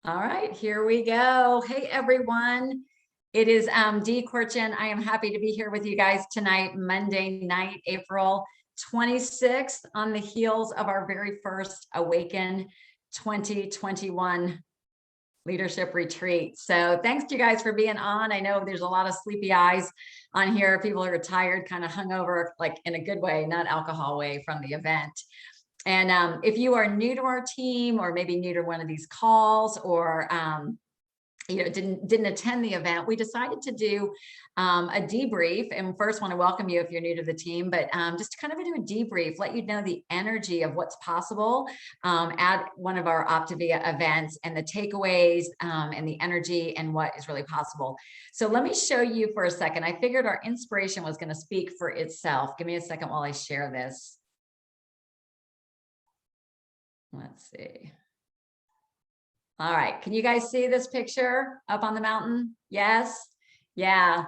All right, here we go. Hey, everyone. It is Dee Corchin. I am happy to be here with you guys tonight, Monday night, April 26th, on the heels of our very first Awaken 2021 leadership retreat. So thanks to you guys for being on. I know there's a lot of sleepy eyes on here. People are tired, kind of hungover, like in a good way, not alcohol way, from the event. And if you are new to our team, or maybe new to one of these calls, or didn't attend the event, we decided to do a debrief. And first, want to welcome you if you're new to the team, but just to kind of do a debrief, let you know the energy of what's possible at one of our Optivia events, and the takeaways and the energy and what is really possible. So let me show you for a second. I figured our inspiration was going to speak for itself. Give me a second while I share this. Let's see. All right, can you guys see this picture up on the mountain? Yes? Yeah.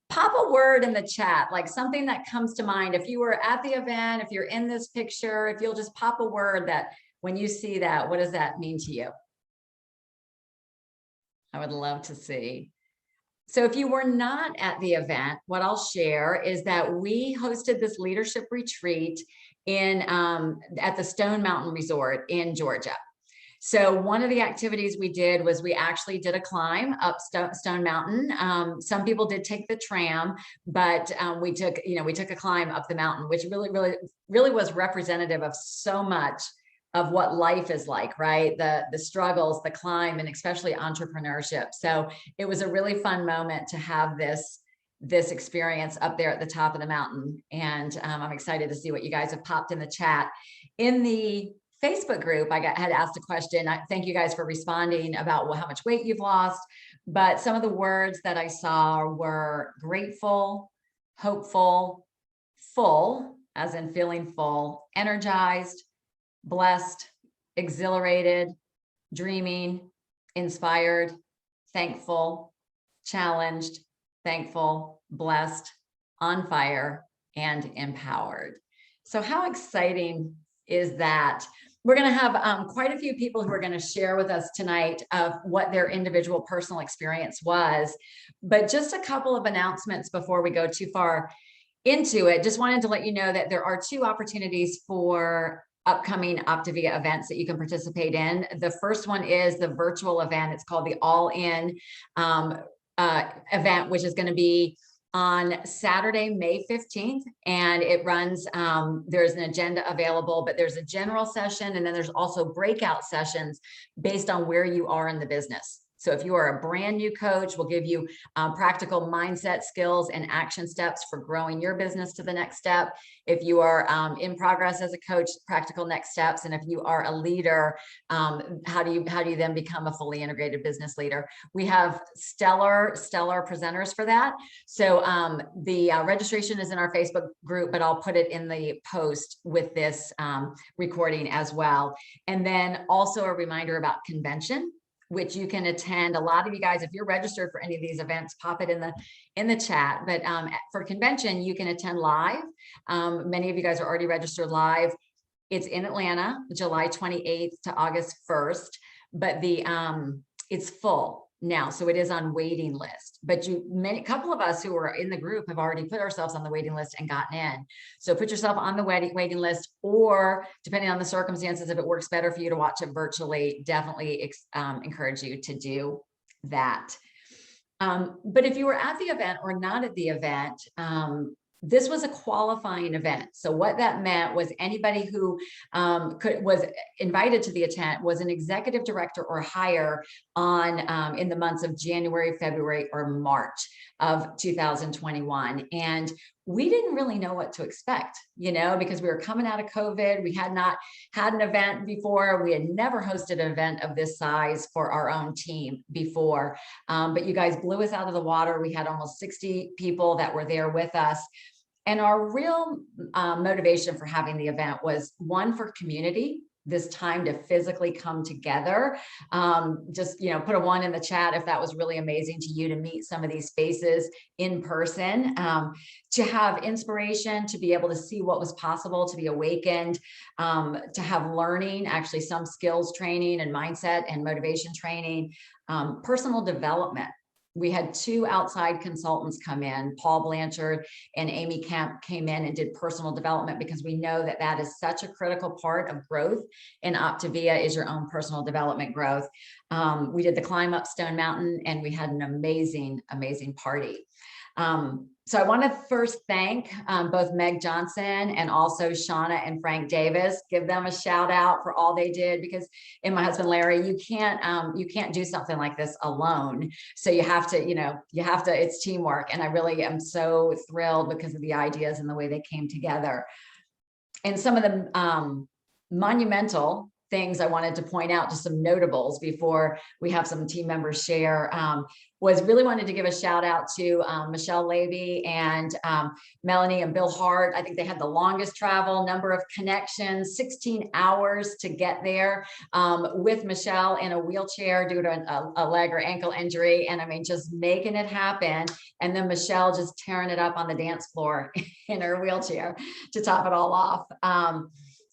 Pop a word in the chat, like something that comes to mind. If you were at the event, if you're in this picture, if you'll just pop a word that when you see that, what does that mean to you? I would love to see. So if you were not at the event, what I'll share is that we hosted this leadership retreat at the Stone Mountain Resort in Georgia. So one of the activities we did was we actually did a climb up Stone Mountain. Some people did take the tram, but we took a climb up the mountain, which really was representative of so much of what life is like, right? The struggles, the climb, and especially entrepreneurship. So it was a really fun moment to have this experience up there at the top of the mountain. And I'm excited to see what you guys have popped in the chat. In the Facebook group, had asked a question. Thank you guys for responding about how much weight you've lost. But some of the words that I saw were grateful, hopeful, full, as in feeling full, energized, blessed, exhilarated, dreaming, inspired, thankful, challenged, thankful, blessed, on fire, and empowered. So how exciting is that? We're going to have quite a few people who are going to share with us tonight of what their individual personal experience was. But just a couple of announcements before we go too far into it. Just wanted to let you know that there are 2 opportunities for upcoming Optivia events that you can participate in. The first one is the virtual event. It's called the All In event, which is going to be on Saturday, May 15th, and it runs, there's an agenda available, but there's a general session, and then there's also breakout sessions based on where you are in the business. So if you are a brand new coach, we'll give you practical mindset skills and action steps for growing your business to the next step. If you are in progress as a coach, practical next steps. And if you are a leader, how do you then become a fully integrated business leader? We have stellar presenters for that. So the registration is in our Facebook group, but I'll put it in the post with this recording as well. And then also a reminder about convention, which you can attend. A lot of you guys, if you're registered for any of these events, pop it in the chat. But for convention, you can attend live. Many of you guys are already registered live. It's in Atlanta, July 28th to August 1st, but it's full now, so it is on waiting list. But a couple of us who are in the group have already put ourselves on the waiting list and gotten in. So put yourself on the waiting list, or depending on the circumstances, if it works better for you to watch it virtually, definitely encourage you to do that. But if you were at the event or not at the event, this was a qualifying event. So what that meant was anybody who was invited to the event was an executive director or higher in the months of January, February, or March of 2021. And we didn't really know what to expect, because we were coming out of COVID. We had not had an event before. We had never hosted an event of this size for our own team before. But you guys blew us out of the water. We had almost 60 people that were there with us. And our real motivation for having the event was, one, for community, this time to physically come together. Just, put a 1 in the chat if that was really amazing to you to meet some of these faces in person, to have inspiration, to be able to see what was possible, to be awakened, to have learning, actually some skills training and mindset and motivation training, personal development. We had 2 outside consultants come in, Paul Blanchard and Amy Kemp came in and did personal development, because we know that that is such a critical part of growth in Optivia, is your own personal development growth. We did the climb up Stone Mountain, and we had an amazing, amazing party. So I want to first thank both Meg Johnson and also Shauna and Frank Davis. Give them a shout out for all they did, because, and my husband Larry, you can't do something like this alone. So you have to, it's teamwork. And I really am so thrilled because of the ideas and the way they came together. And some of the monumental things I wanted to point out, just some notables before we have some team members share, was really wanted to give a shout out to Michelle Levy and Melanie and Bill Hart. I think they had the longest travel, number of connections, 16 hours to get there, with Michelle in a wheelchair due to a leg or ankle injury. And I mean, just making it happen. And then Michelle just tearing it up on the dance floor in her wheelchair to top it all off.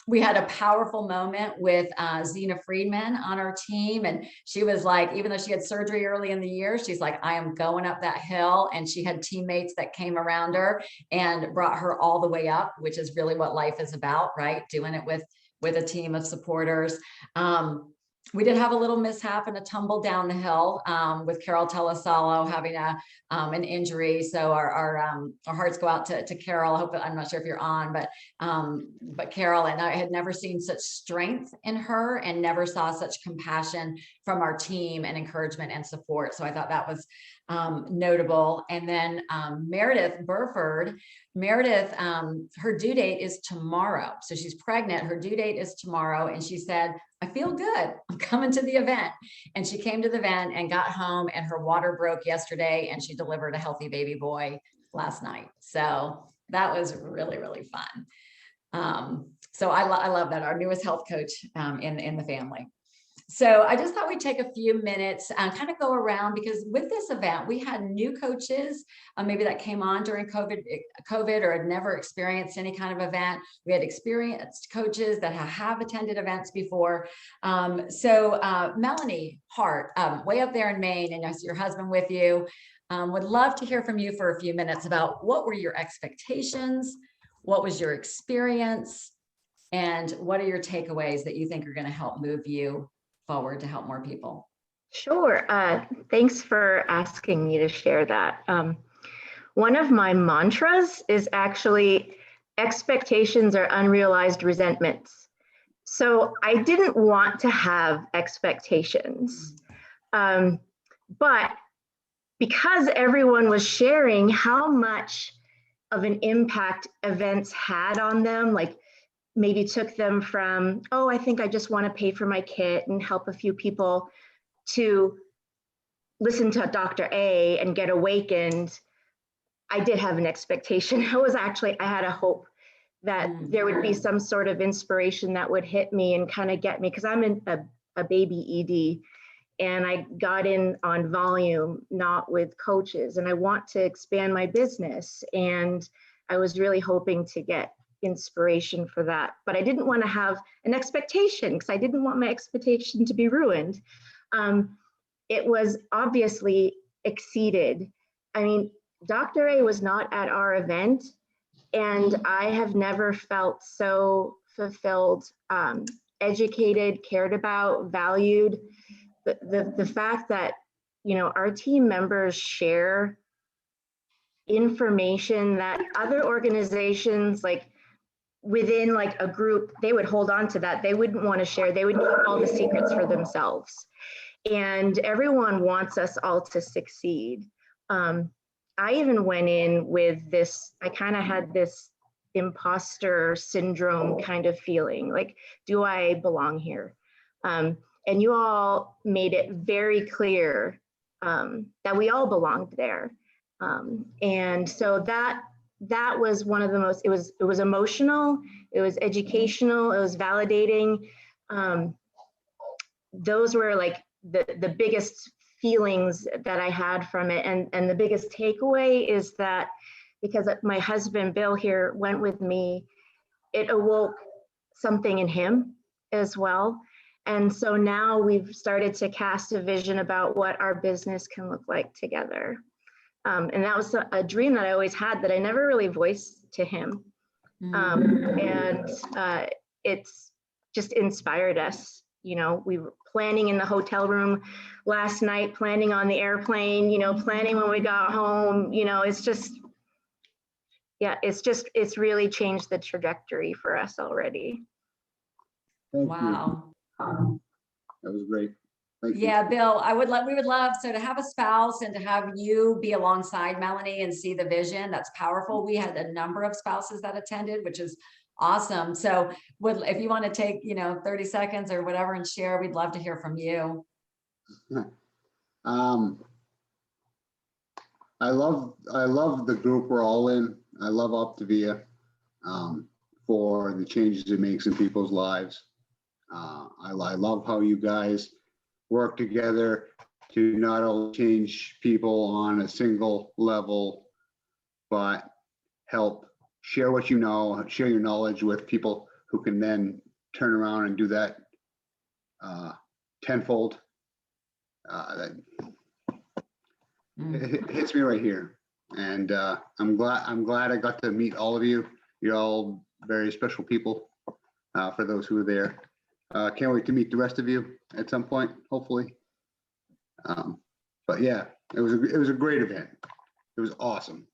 We had a powerful moment with Zena Friedman on our team. And she was like, even though she had surgery early in the year, she's like, I am going up that hill. And she had teammates that came around her and brought her all the way up, which is really what life is about, right? Doing it with a team of supporters. We did have a little mishap and a tumble down the hill with Carol Telesalo having an injury. So our hearts go out to Carol. I'm not sure if you're on, but Carol, and I had never seen such strength in her and never saw such compassion from our team and encouragement and support. So I thought that was notable. And then Meredith Burford, her due date is tomorrow. So she's pregnant. Her due date is tomorrow. And she said, I feel good. I'm coming to the event. And she came to the event and got home, and her water broke yesterday, and she delivered a healthy baby boy last night. So that was really, really fun. So I love that, our newest health coach in the family. So I just thought we'd take a few minutes and kind of go around, because with this event, we had new coaches, maybe that came on during COVID or had never experienced any kind of event. We had experienced coaches that have attended events before. So Melanie Hart, way up there in Maine, and I see your husband with you, would love to hear from you for a few minutes about what were your expectations, what was your experience, and what are your takeaways that you think are going to help move you forward to help more people? Sure. Thanks for asking me to share that. One of my mantras is actually expectations are unrealized resentments. So I didn't want to have expectations, but because everyone was sharing how much of an impact events had on them, like maybe took them from, oh, I think I just want to pay for my kit and help a few people, to listen to Dr. A and get awakened. I did have an expectation. I had a hope that there would be some sort of inspiration that would hit me and kind of get me, because I'm a baby ED, and I got in on volume, not with coaches, and I want to expand my business. And I was really hoping to get inspiration for that, but I didn't want to have an expectation, because I didn't want my expectation to be ruined. It was obviously exceeded. I mean, Dr. A was not at our event, and I have never felt so fulfilled, educated, cared about, valued. The fact that, our team members share information that other organizations, like within like a group, they would hold on to that. They wouldn't want to share. They would keep all the secrets for themselves. And everyone wants us all to succeed. I even went in with this, I kind of had this imposter syndrome kind of feeling, like, do I belong here? And you all made it very clear that we all belonged there. And so that was one of the most, it was emotional, it was educational, it was validating. those were like the biggest feelings that I had from it. And the biggest takeaway is that because my husband, Bill, here went with me, it awoke something in him as well. And so now we've started to cast a vision about what our business can look like together. And that was a dream that I always had that I never really voiced to him. It's just inspired us. You know, we were planning in the hotel room last night, planning on the airplane, you know, planning when we got home, you know, it's just, yeah, it's really changed the trajectory for us already. Thank Wow. you. That was great. Thank you. Yeah, Bill, we would love so to have a spouse and to have you be alongside Melanie and see the vision. That's powerful. We had a number of spouses that attended, which is awesome. So if you want to take, 30 seconds or whatever and share, we'd love to hear from you. I love the group we're all in. I love Optivia for the changes it makes in people's lives. I love how you guys work together to not only change people on a single level, but help share what you know, share your knowledge with people who can then turn around and do that tenfold. It hits me right here, and I'm glad I got to meet all of you. You're all very special people. For those who are there, can't wait to meet the rest of you at some point, hopefully. But yeah, it was a great event. It was awesome.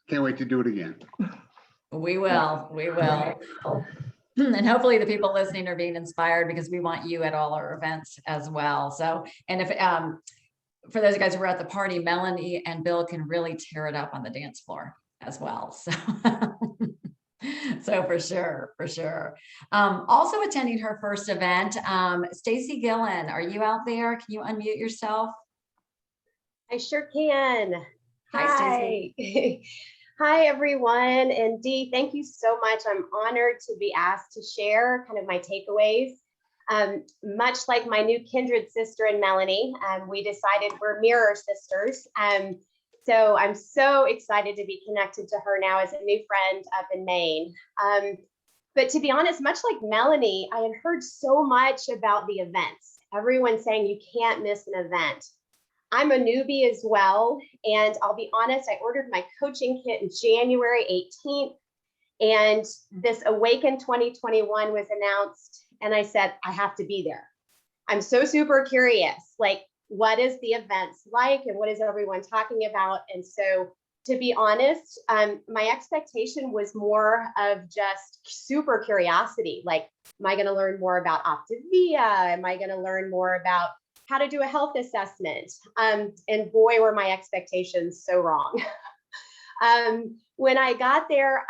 Can't wait to do it again. We will. And hopefully the people listening are being inspired, because we want you at all our events as well. So, and if for those guys who were at the party, Melanie and Bill can really tear it up on the dance floor as well. So, so for sure. Also attending her first event, Stacy Gillen, are you out there? Can you unmute yourself? I sure can. Hi, Stacy. Hi, everyone. And Dee, thank you so much. I'm honored to be asked to share kind of my takeaways. Much like my new kindred sister and Melanie, we decided we're mirror sisters. So I'm so excited to be connected to her now as a new friend up in Maine. But to be honest, much like Melanie, I had heard so much about the events. Everyone saying you can't miss an event. I'm a newbie as well. And I'll be honest, I ordered my coaching kit in January 18th. And this Awaken 2021 was announced. And I said, I have to be there. I'm so super curious, like, what is the events like and what is everyone talking about? And so, to be honest, my expectation was more of just super curiosity. Like, am I going to learn more about Optivia? Am I going to learn more about how to do a health assessment? And boy, were my expectations so wrong. When I got there,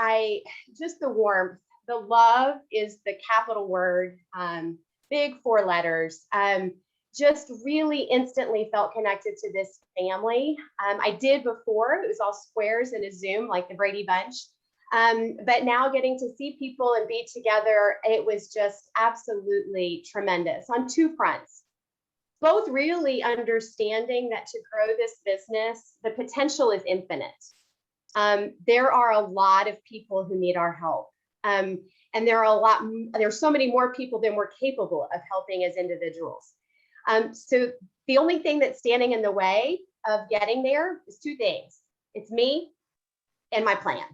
just the warmth, the love is the capital word, big 4 letters. Just really instantly felt connected to this family. I did before, it was all squares in a Zoom, like the Brady Bunch. But now getting to see people and be together, it was just absolutely tremendous on 2 fronts. Both really understanding that to grow this business, the potential is infinite. There are a lot of people who need our help. And there's so many more people than we're capable of helping as individuals. So the only thing that's standing in the way of getting there is 2 things. It's me and my plan.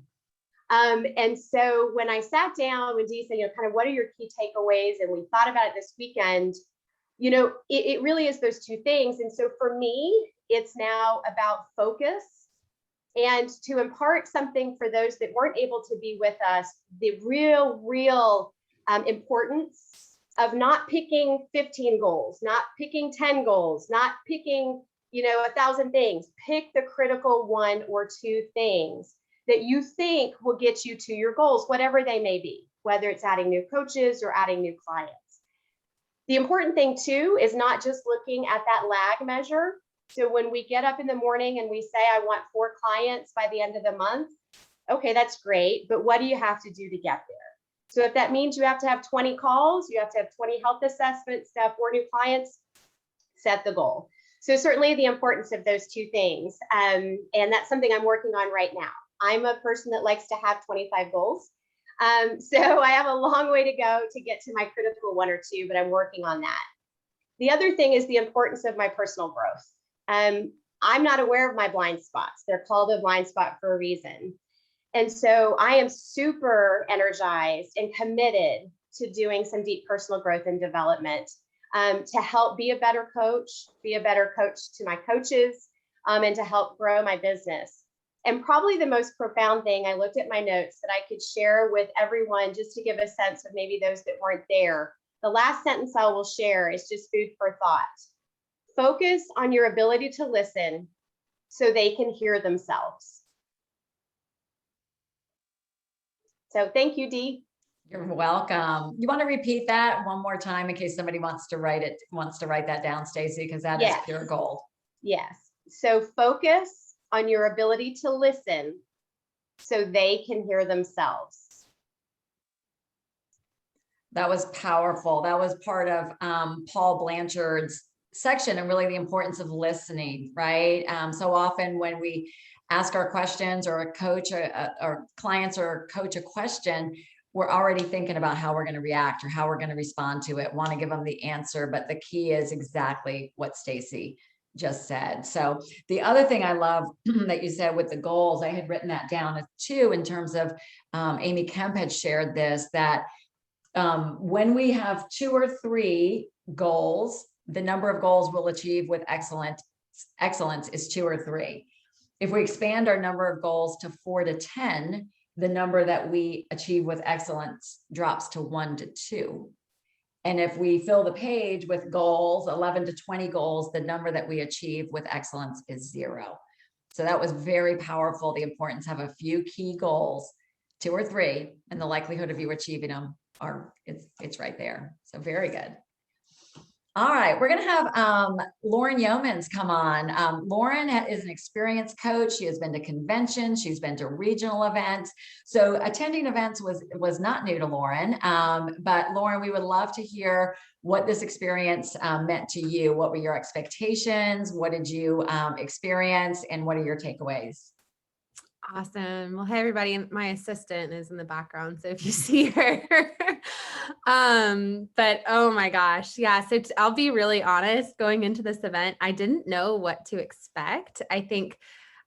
And so when I sat down, when Dee said, kind of what are your key takeaways? And we thought about it this weekend, it really is those 2 things. And so for me, it's now about focus and to impart something for those that weren't able to be with us, the real importance of not picking 15 goals, not picking 10 goals, not picking, 1,000 things. Pick the critical 1 or 2 things that you think will get you to your goals, whatever they may be, whether it's adding new coaches or adding new clients. The important thing too is not just looking at that lag measure. So when we get up in the morning and we say, I want 4 clients by the end of the month, okay, that's great, but what do you have to do to get there? So if that means you have to have 20 calls, you have to have 20 health assessments, to have 4 new clients, set the goal. So certainly the importance of those two things. And that's something I'm working on right now. I'm a person that likes to have 25 goals. So I have a long way to go to get to my critical 1 or 2, but I'm working on that. The other thing is the importance of my personal growth. I'm not aware of my blind spots. They're called a blind spot for a reason. And so I am super energized and committed to doing some deep personal growth and development to help be a better coach to my coaches, and to help grow my business. And probably the most profound thing, I looked at my notes that I could share with everyone just to give a sense of maybe those that weren't there. The last sentence I will share is just food for thought. Focus on your ability to listen so they can hear themselves. So thank you, Dee. You're welcome. You want to repeat that one more time in case somebody wants to write that down, Stacy, because that is pure gold. Yes. So focus on your ability to listen so they can hear themselves. That was powerful. That was part of Paul Blanchard's section, and really the importance of listening, right? So often when we ask our questions, or a coach or clients or coach a question, we're already thinking about how we're going to react or how we're going to respond to it, want to give them the answer. But the key is exactly what Stacy just said. So the other thing I love that you said with the goals, I had written that down too, in terms of Amy Kemp had shared this, that when we have 2 or 3 goals, the number of goals we'll achieve with excellence is 2 or 3. If we expand our number of goals to 4 to 10, the number that we achieve with excellence drops to 1 to 2. And if we fill the page with goals, 11 to 20 goals, the number that we achieve with excellence is 0. So that was very powerful. The importance of a few key goals, 2 or 3, and the likelihood of you achieving them it's right there. So very good. All right, we're going to have Lauren Yeomans come on. Lauren is an experienced coach. She has been to conventions. She's been to regional events. So attending events was not new to Lauren. But Lauren, we would love to hear what this experience meant to you. What were your expectations? What did you experience? And what are your takeaways? Awesome. Well, hey, everybody. My assistant is in the background, so if you see her, but oh my gosh. Yeah. So I'll be really honest, going into this event, I didn't know what to expect. I think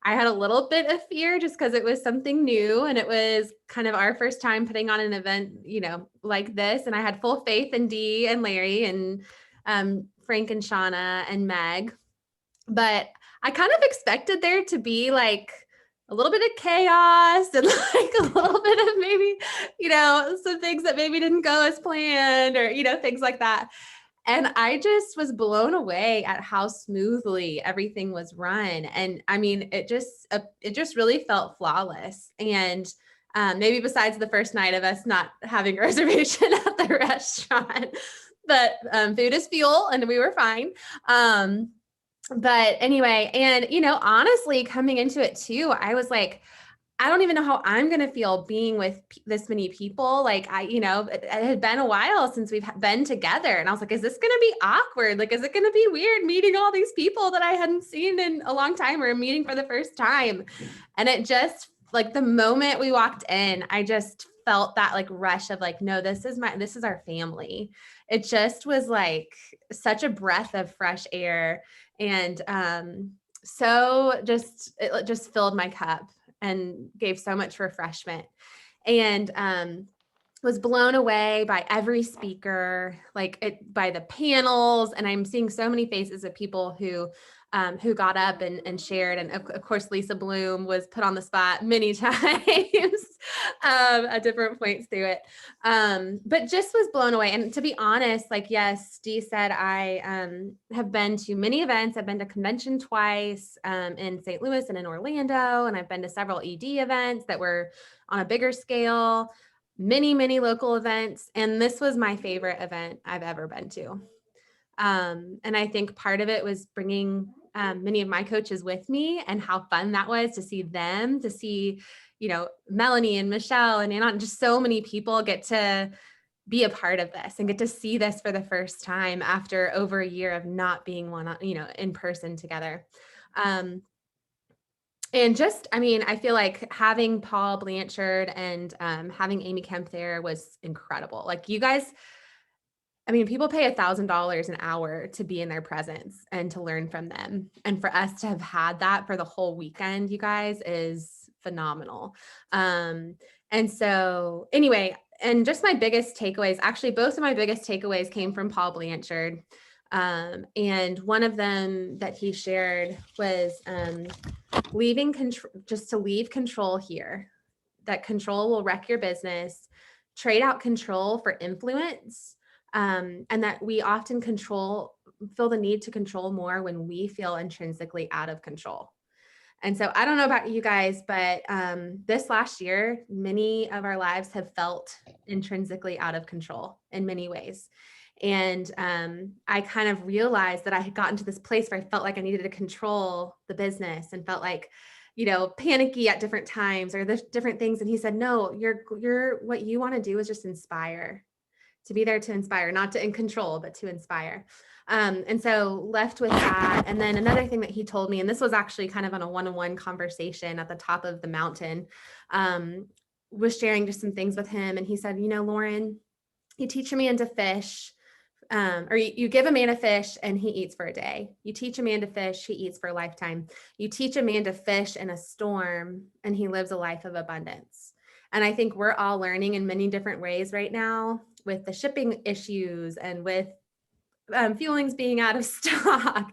I had a little bit of fear just because it was something new, and it was kind of our first time putting on an event, like this. And I had full faith in Dee and Larry and Frank and Shauna and Meg, but I kind of expected there to be like a little bit of chaos and like a little bit of maybe, some things that maybe didn't go as planned, or, things like that. And I just was blown away at how smoothly everything was run. And I mean, it just really felt flawless. And maybe besides the first night of us not having a reservation at the restaurant, but food is fuel, and we were fine. But anyway, and, honestly, coming into it too, I was like, I don't even know how I'm going to feel being with this many people. Like it had been a while since we've been together, and I was like, is this going to be awkward? Like, is it going to be weird meeting all these people that I hadn't seen in a long time, or meeting for the first time? And it just, like, the moment we walked in, I just felt that like rush of like, no, this is our family. It just was like such a breath of fresh air. And so it just filled my cup and gave so much refreshment, and was blown away by every speaker, by the panels. And I'm seeing so many faces of people who got up and shared. And of course, Lisa Bloom was put on the spot many times at different points through it. But just was blown away. And to be honest, yes, Dee said, I have been to many events. I've been to convention twice in St. Louis and in Orlando. And I've been to several ED events that were on a bigger scale, many, many local events. And this was my favorite event I've ever been to. And I think part of it was bringing many of my coaches with me, and how fun that was to see them, to see, Melanie and Michelle and Anna, just so many people get to be a part of this and get to see this for the first time after over a year of not being in person together. And just, I feel like having Paul Blanchard and having Amy Kemp there was incredible. Like, you guys, people pay $1,000 an hour to be in their presence and to learn from them. And for us to have had that for the whole weekend, you guys, is phenomenal. And so anyway, and just my biggest takeaways, actually, both of my biggest takeaways came from Paul Blanchard. And one of them that he shared was leaving control, just to leave control here, that control will wreck your business. Trade out control for influence. And that we often feel the need to control more when we feel intrinsically out of control. And so I don't know about you guys, but this last year, many of our lives have felt intrinsically out of control in many ways. And I kind of realized that I had gotten to this place where I felt like I needed to control the business and felt like, panicky at different times or the different things. And he said, no, you're what you want to do is just inspire, to be there to inspire, not to in control, but to inspire. And so left with that. And then another thing that he told me, and this was actually kind of on a one-on-one conversation at the top of the mountain, was sharing just some things with him. And he said, Lauren, you teach a man to fish, or you give a man a fish and he eats for a day. You teach a man to fish, he eats for a lifetime. You teach a man to fish in a storm and he lives a life of abundance. And I think we're all learning in many different ways right now with the shipping issues and with fuelings being out of stock,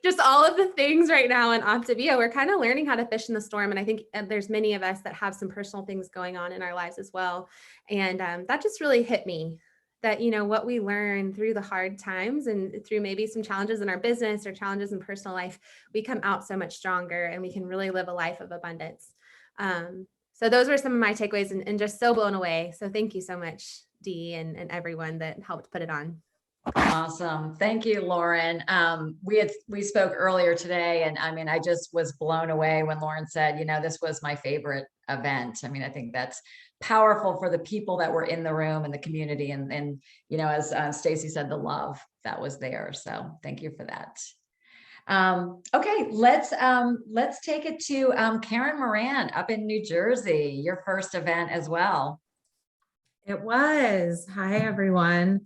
just all of the things right now in Optivia, we're kind of learning how to fish in the storm. And I think there's many of us that have some personal things going on in our lives as well. And that just really hit me that, what we learn through the hard times and through maybe some challenges in our business or challenges in personal life, we come out so much stronger and we can really live a life of abundance. So those were some of my takeaways and just so blown away. So thank you so much, Dee, and everyone that helped put it on. Awesome. Thank you, Lauren. We spoke earlier today, and I just was blown away when Lauren said, this was my favorite event. I think that's powerful for the people that were in the room and the community. And as Stacy said, the love that was there. So thank you for that. Okay, let's take it to Karen Moran up in New Jersey, your first event as well. It was. Hi, everyone.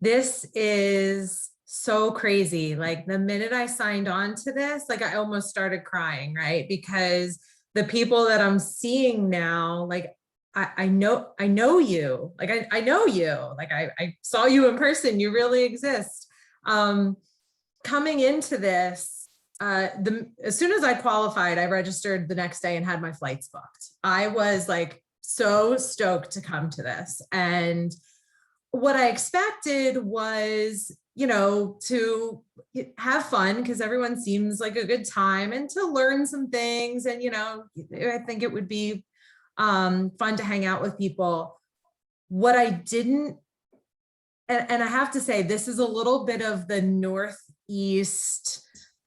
This is so crazy. Like, the minute I signed on to this, like, I almost started crying, right? Because the people that I'm seeing now, like, I know you, like, I know you, like, I saw you in person, you really exist. Coming into this, as soon as I qualified, I registered the next day and had my flights booked. I was like so stoked to come to this. And what I expected was, to have fun, because everyone seems like a good time, and to learn some things. And, I think it would be fun to hang out with people. What I didn't, and I have to say, this is a little bit of the Northeast.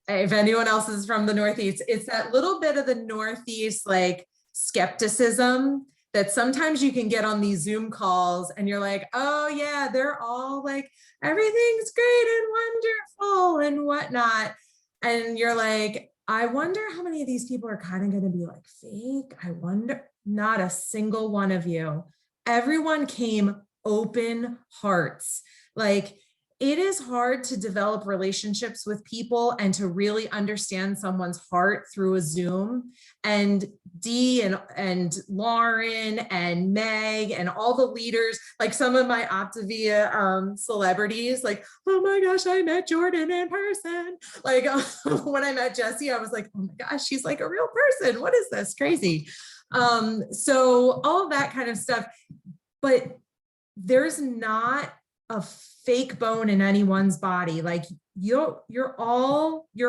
If anyone else is from the Northeast, it's that little bit of the Northeast, like, skepticism that sometimes you can get on these Zoom calls and you're like, oh yeah, they're all like, everything's great and wonderful and whatnot. And you're like, I wonder how many of these people are kind of going to be like fake. I wonder. Not a single one of you. Everyone came open hearts. Like, it is hard to develop relationships with people and to really understand someone's heart through a Zoom. And Dee and Lauren and Meg and all the leaders, like some of my Optivia celebrities, like, oh my gosh, I met Jordan in person. Like, when I met Jessie, I was like, oh my gosh, she's like a real person. What is this? Crazy. So all of that kind of stuff, but there's not a fake bone in anyone's body. Like, your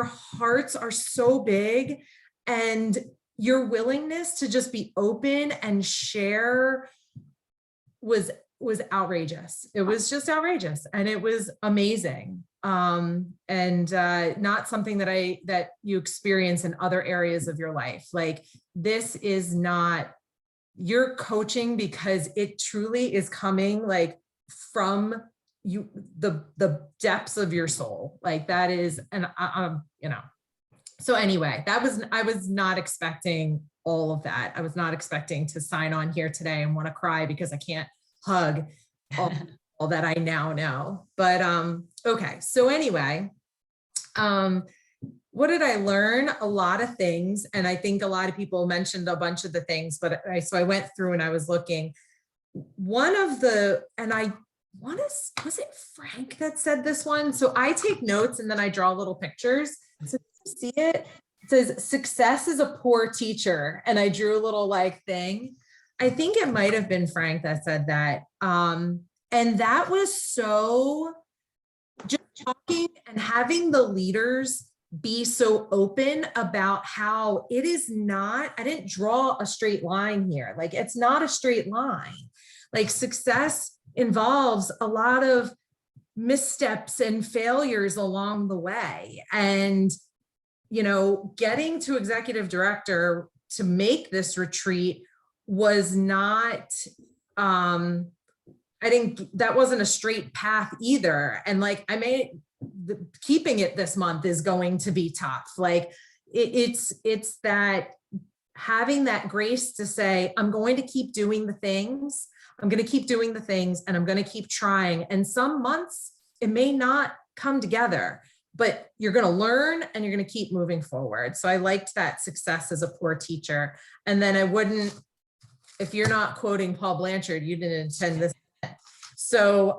hearts are so big, and your willingness to just be open and share was was outrageous. It was just outrageous, and it was amazing. And not something that you experience in other areas of your life. Like, this is not, you're coaching because it truly is coming like from you, the depths of your soul. Like, that is, and you know, so anyway, I was not expecting all of that. I was not expecting to sign on here today and want to cry because I can't hug all that I now know. But okay, so anyway, what did I learn? A lot of things, and I think a lot of people mentioned a bunch of the things, but so I went through and I was looking. One of the, and I want to, was it Frank that said this one? So I take notes and then I draw little pictures. So you see it? It says, success is a poor teacher. And I drew a little like thing. I think it might have been Frank that said that. And that was so, just talking and having the leaders be so open about how it is not, I didn't draw a straight line here. Like, it's not a straight line. Like, success involves a lot of missteps and failures along the way. And, you know, getting to executive director to make this retreat was not, I think that wasn't a straight path either. And like, keeping it this month is going to be tough. Like, it's that having that grace to say, I'm going to keep doing the things. I'm going to keep doing the things, and I'm going to keep trying. And some months it may not come together, but you're going to learn and you're going to keep moving forward. So I liked that success as a poor teacher. And then I wouldn't, if you're not quoting Paul Blanchard, you didn't attend this. So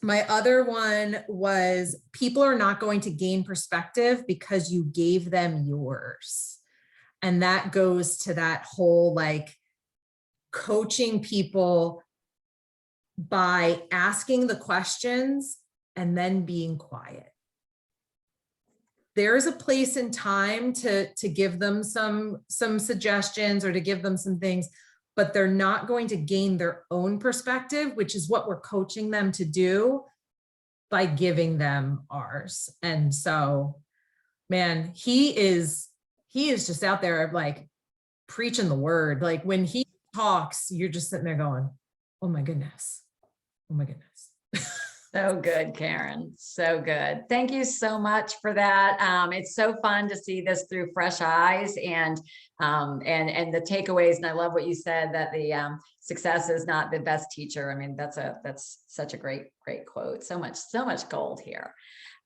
my other one was, people are not going to gain perspective because you gave them yours. And that goes to that whole, like, coaching people by asking the questions and then being quiet. There is a place and time to give them some suggestions or to give them some things, but they're not going to gain their own perspective, which is what we're coaching them to do by giving them ours. And so, man, he is just out there like preaching the word. Like, when he talks, you're just sitting there going, oh my goodness. Oh my goodness. So good, Karen. So good. Thank you so much for that. It's so fun to see this through fresh eyes and the takeaways. And I love what you said, that the success is not the best teacher. I mean, that's such a great quote. So much gold here.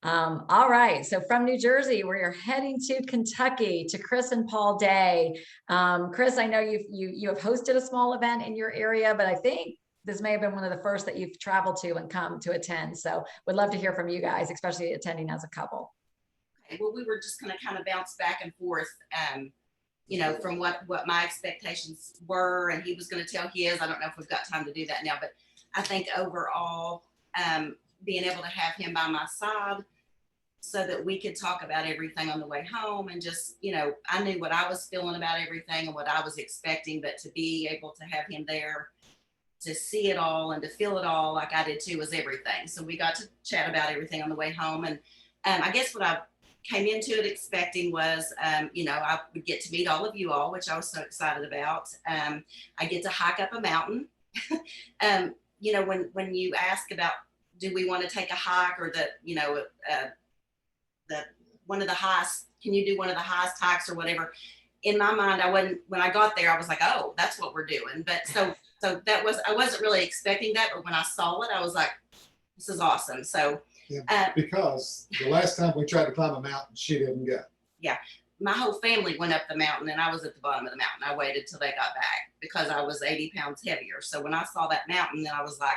All right. So from New Jersey, we're heading to Kentucky to Chris and Paul Day. Chris, I know you have hosted a small event in your area, but I think this may have been one of the first that you've traveled to and come to attend. So would love to hear from you guys, especially attending as a couple. Okay, well, we were just going to kind of bounce back and forth, you know, from what my expectations were, and he was going to tell his. I don't know if we've got time to do that now, but I think overall, being able to have him by my side so that we could talk about everything on the way home, and just, you know, I knew what I was feeling about everything and what I was expecting, but to be able to have him there to see it all and to feel it all like I did too was everything. So we got to chat about everything on the way home. And I guess what I came into it expecting was, you know, I would get to meet all of you all, which I was so excited about. I get to hike up a mountain. You know, when you ask about, do we want to take a hike, or the, you know, one of the highest, can you do one of the highest hikes or whatever? In my mind, when I got there, I was like, oh, that's what we're doing. But so I wasn't really expecting that, but when I saw it, I was like, this is awesome. So yeah, because the last time we tried to climb a mountain, she didn't go. Yeah, my whole family went up the mountain, and I was at the bottom of the mountain. I waited till they got back because I was 80 pounds heavier. So when I saw that mountain, then I was like,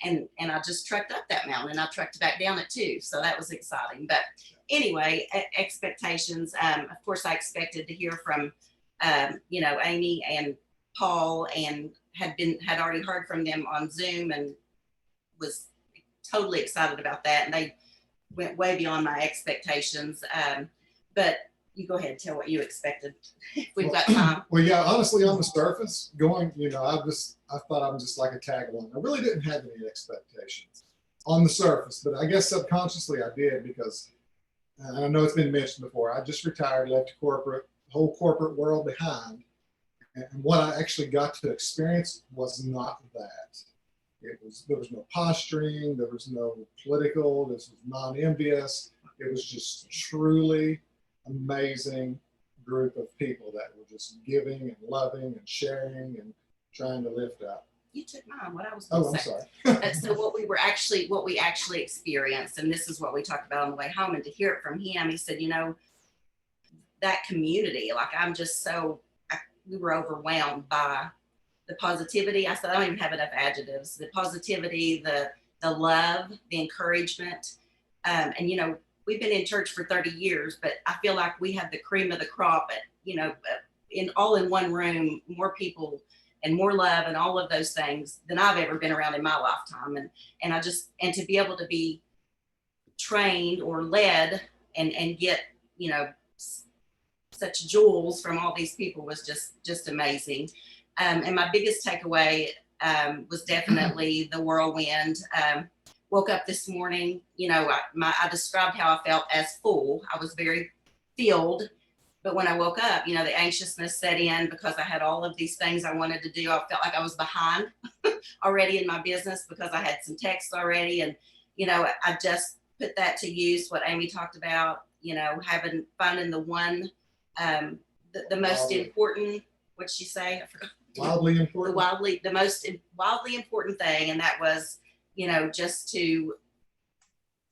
and I just trekked up that mountain, and I trekked back down it too. So that was exciting. But anyway, expectations. Of course, I expected to hear from, you know, Amy and Paul, and had already heard from them on Zoom, and was totally excited about that. And they went way beyond my expectations. But you go ahead, tell what you expected. If we've got time. Well, yeah, honestly, on the surface, going, I thought I was just like a tag along. I really didn't have any expectations on the surface, but I guess subconsciously I did because, and I know it's been mentioned before, I just retired, left the whole corporate world behind. And what I actually got to experience was not that. There was no posturing, there was no political, this was non-envious. It was just truly amazing group of people that were just giving and loving and sharing and trying to lift up. You took mine, what I was Oh, going I'm to say. sorry. So what we actually experienced, and this is what we talked about on the way home, and to hear it from him, he said, that community, like we were overwhelmed by the positivity. I said, I don't even have enough adjectives. The positivity, the love, the encouragement. And, we've been in church for 30 years, but I feel like we have the cream of the crop, all in one room, more people and more love and all of those things than I've ever been around in my lifetime. And to be able to be trained or led and get, such jewels from all these people was just amazing. And my biggest takeaway was definitely the whirlwind. Woke up this morning, I described how I felt as full. I was very filled, but when I woke up, the anxiousness set in because I had all of these things I wanted to do. I felt like I was behind already in my business because I had some texts already. And, I just put that to use, what Amy talked about, finding the one, the most important, what'd she say? I forgot. Wildly important. The most wildly important thing. And that was, just to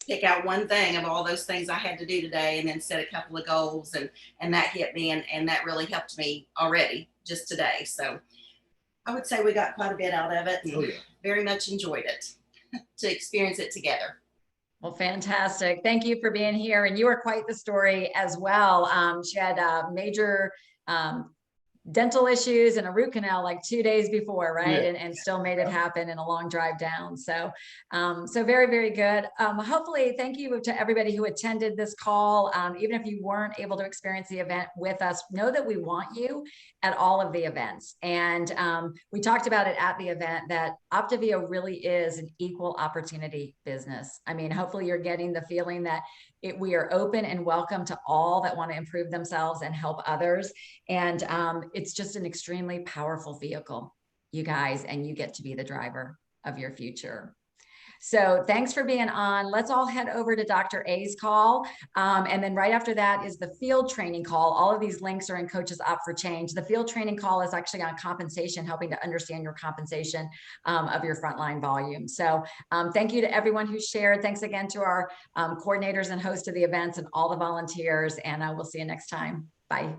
pick out one thing of all those things I had to do today and then set a couple of goals, and that hit me, and that really helped me already just today. So I would say we got quite a bit out of it and very much enjoyed it to experience it together. Well, fantastic. Thank you for being here. And you are quite the story as well. She had major dental issues and a root canal like 2 days before, right? Yeah. And still made it happen in a long drive down. So, so very, very good. Hopefully, thank you to everybody who attended this call. Even if you weren't able to experience the event with us, know that we want you at all of the events. And we talked about it at the event that Optivia really is an equal opportunity business. I mean, hopefully you're getting the feeling that we are open and welcome to all that want to improve themselves and help others. And it's just an extremely powerful vehicle, you guys, and you get to be the driver of your future. So thanks for being on. Let's all head over to Dr. A's call. And then right after that is the field training call. All of these links are in Coaches Opt for Change. The field training call is actually on compensation, helping to understand your compensation of your frontline volume. So thank you to everyone who shared. Thanks again to our coordinators and hosts of the events and all the volunteers. And we'll see you next time. Bye.